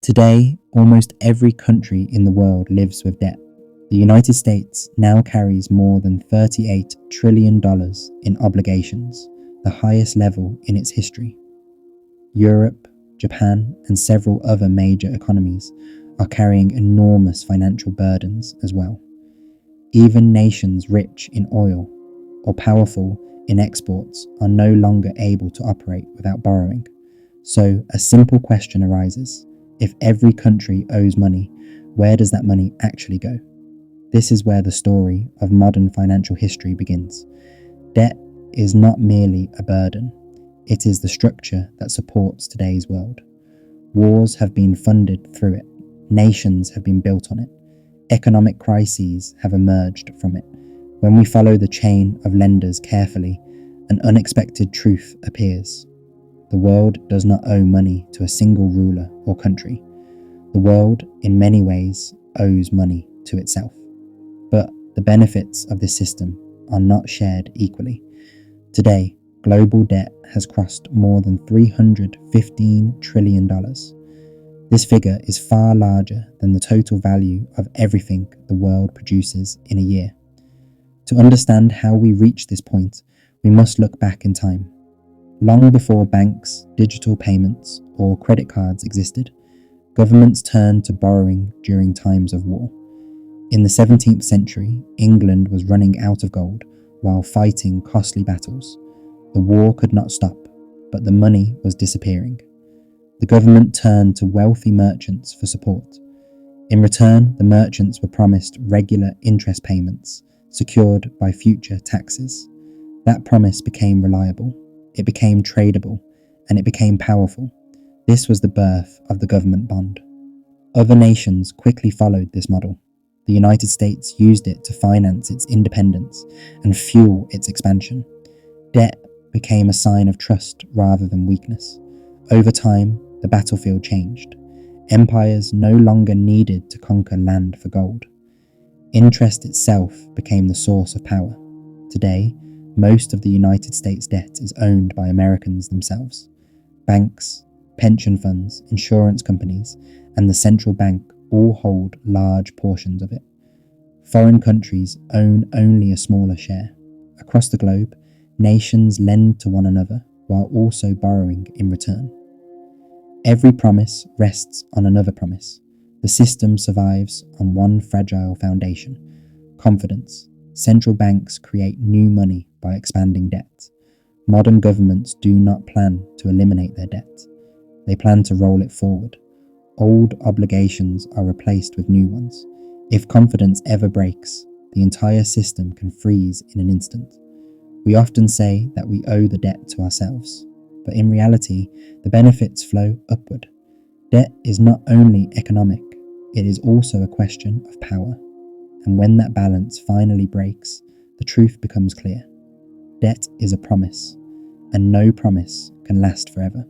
Today, almost every country in the world lives with debt. The United States now carries more than $38 trillion in obligations, the highest level in its history. Europe, Japan, and several other major economies are carrying enormous financial burdens as well. Even nations rich in oil or powerful in exports are no longer able to operate without borrowing. So a simple question arises. If every country owes money, where does that money actually go? This is where the story of modern financial history begins. Debt is not merely a burden, it is the structure that supports today's world. Wars have been funded through it, nations have been built on it, economic crises have emerged from it. When we follow the chain of lenders carefully, an unexpected truth appears. The world does not owe money to a single ruler or country. The world, in many ways, owes money to itself. But the benefits of this system are not shared equally. Today, global debt has crossed more than $315 trillion. This figure is far larger than the total value of everything the world produces in a year. To understand how we reached this point, we must look back in time. Long before banks, digital payments, or credit cards existed, governments turned to borrowing during times of war. In the 17th century, England was running out of gold while fighting costly battles. The war could not stop, but the money was disappearing. The government turned to wealthy merchants for support. In return, the merchants were promised regular interest payments, secured by future taxes. That promise became reliable. It became tradable, and it became powerful. This was the birth of the government bond. Other nations quickly followed this model. The United States used it to finance its independence and fuel its expansion. Debt became a sign of trust rather than weakness. Over time, the battlefield changed. Empires no longer needed to conquer land for gold. Interest itself became the source of power. Today, most of the United States debt is owned by Americans themselves. Banks, pension funds, insurance companies, and the central bank all hold large portions of it. Foreign countries own only a smaller share. Across the globe, nations lend to one another while also borrowing in return. Every promise rests on another promise. The system survives on one fragile foundation: confidence. Central banks create new money by expanding debt. Modern governments do not plan to eliminate their debt. They plan to roll it forward. Old obligations are replaced with new ones. If confidence ever breaks, the entire system can freeze in an instant. We often say that we owe the debt to ourselves, but in reality, the benefits flow upward. Debt is not only economic, it is also a question of power. And when that balance finally breaks, the truth becomes clear. Debt is a promise, and no promise can last forever.